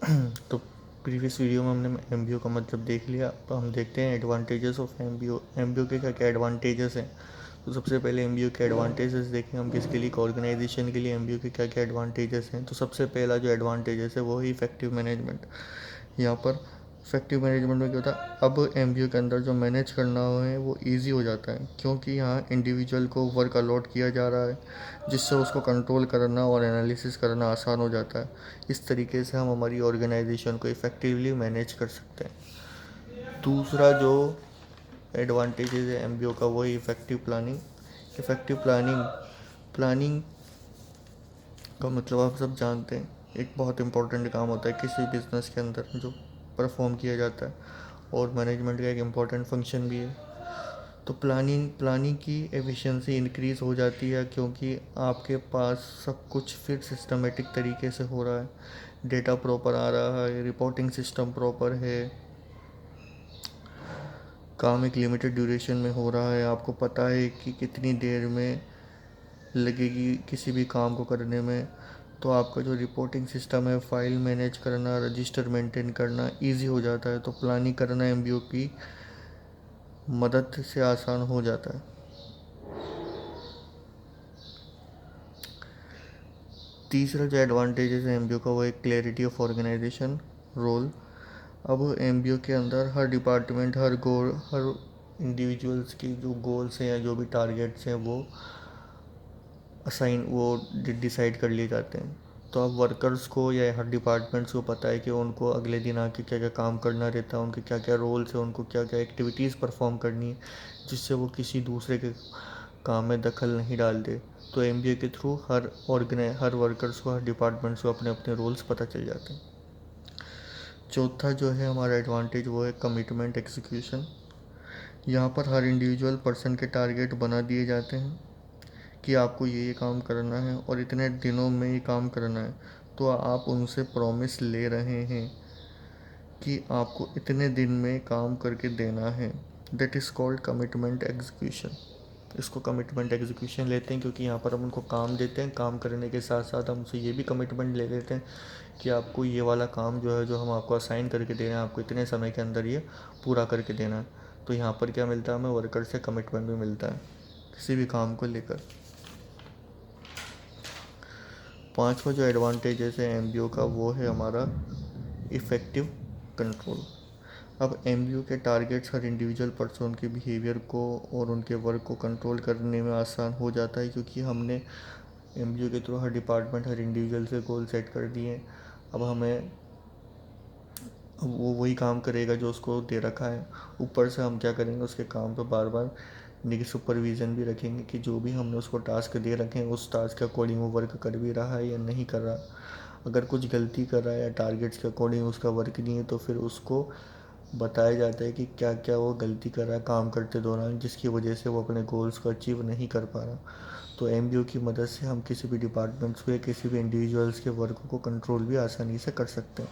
तो previous video में हमने एमबीओ का मतलब देख लिया। अब हम देखते हैं एडवांटेजेस ऑफ एमबीओ। एमबीओ के क्या क्या एडवांटेजेस हैं। तो सबसे पहले एमबीओ के एडवांटेजेस देखें हम, किसके लिए, ऑर्गेनाइजेशन के लिए एमबीओ के क्या क्या एडवांटेजेस हैं। तो सबसे पहला जो एडवांटेजेस है वो है इफेक्टिव मैनेजमेंट। यहाँ पर इफेक्टिव मैनेजमेंट में क्या होता है, अब एमबीओ के अंदर जो मैनेज करना है वो इजी हो जाता है, क्योंकि यहाँ इंडिविजुअल को वर्क अलॉट किया जा रहा है, जिससे उसको कंट्रोल करना और एनालिसिस करना आसान हो जाता है। इस तरीके से हम हमारी ऑर्गेनाइजेशन को इफ़ेक्टिवली मैनेज कर सकते हैं। दूसरा जो एडवांटेजेस है एमबीओ का वो है effective planning. Effective planning planning का मतलब आप सब जानते हैं, एक बहुत इंपॉर्टेंट काम होता है किसी बिजनेस के अंदर जो परफॉर्म किया जाता है, और मैनेजमेंट का एक इम्पॉर्टेंट फंक्शन भी है। तो प्लानिंग की एफिशिएंसी इंक्रीज़ हो जाती है, क्योंकि आपके पास सब कुछ फिर सिस्टमेटिक तरीके से हो रहा है, डेटा प्रॉपर आ रहा है, रिपोर्टिंग सिस्टम प्रॉपर है, काम एक लिमिटेड ड्यूरेशन में हो रहा है, आपको पता है कि कितनी देर में लगेगी किसी भी काम को करने में। तो आपका जो रिपोर्टिंग सिस्टम है, फाइल मैनेज करना, रजिस्टर मेंटेन करना इजी हो जाता है। तो प्लानिंग करना एमबीओ की मदद से आसान हो जाता है। तीसरा जो एडवांटेजेस है एमबीओ का वो एक क्लैरिटी ऑफ ऑर्गेनाइजेशन रोल। अब एमबीओ के अंदर हर डिपार्टमेंट, हर इंडिविजुअल्स की जो गोल्स हैं या जो भी टारगेट्स हैं वो डिसाइड कर लिए जाते हैं। तो अब वर्कर्स को या हर डिपार्टमेंट्स को पता है कि उनको अगले दिन आके क्या क्या काम करना रहता है, उनके क्या क्या रोल्स हैं, उनको क्या क्या एक्टिविटीज़ परफॉर्म करनी है, जिससे वो किसी दूसरे के काम में दखल नहीं डाल दे। तो एमबीए के थ्रू हर वर्कर्स को, हर डिपार्टमेंट्स को अपने अपने रोल्स पता चल जाते हैं। चौथा जो है हमारा एडवांटेज वो है कमिटमेंट एग्जीक्यूशन। यहाँ पर हर इंडिविजुअल पर्सन के टारगेट बना दिए जाते हैं कि आपको ये काम करना है और इतने दिनों में ये काम करना है। तो आप उनसे प्रॉमिस ले रहे हैं कि आपको इतने दिन में काम करके देना है। That is called commitment execution. इसको कमिटमेंट एग्जीक्यूशन लेते हैं, क्योंकि यहाँ पर हम उनको काम देते हैं, काम करने के साथ साथ हम उनसे ये भी कमिटमेंट ले लेते हैं कि आपको ये वाला काम जो है, जो हम आपको असाइन करके दे रहे हैं, आपको इतने समय के अंदर ये पूरा करके देना है। तो यहाँ पर क्या मिलता है हमें, वर्कर से कमिटमेंट भी मिलता है किसी भी काम को लेकर। पांचवा जो एडवांटेजेस है एमबीओ का वो है हमारा इफ़ेक्टिव कंट्रोल। अब एमबीओ के टारगेट्स हर इंडिविजुअल पर्सन के बिहेवियर को और उनके वर्क को कंट्रोल करने में आसान हो जाता है, क्योंकि हमने एमबीओ के थ्रू हर डिपार्टमेंट, हर इंडिविजुअल से गोल सेट कर दिए। अब वो वही काम करेगा जो उसको दे रखा है। ऊपर से हम क्या करेंगे, उसके काम पर बार बार सुपरविज़न भी रखेंगे कि जो भी हमने उसको टास्क दे रखे हैं उस टास्क के अकॉर्डिंग वो वर्क कर भी रहा है या नहीं कर रहा। अगर कुछ गलती कर रहा है या टारगेट्स के अकॉर्डिंग उसका वर्क नहीं है, तो फिर उसको बताया जाता है कि क्या क्या वो गलती कर रहा है काम करते दौरान, जिसकी वजह से वो अपने गोल्स को अचीव नहीं कर पा रहा। तो एमबीओ की मदद से हम किसी भी डिपार्टमेंट्स को या किसी भी इंडिविजुअल्स के वर्क को कंट्रोल भी आसानी से कर सकते हैं।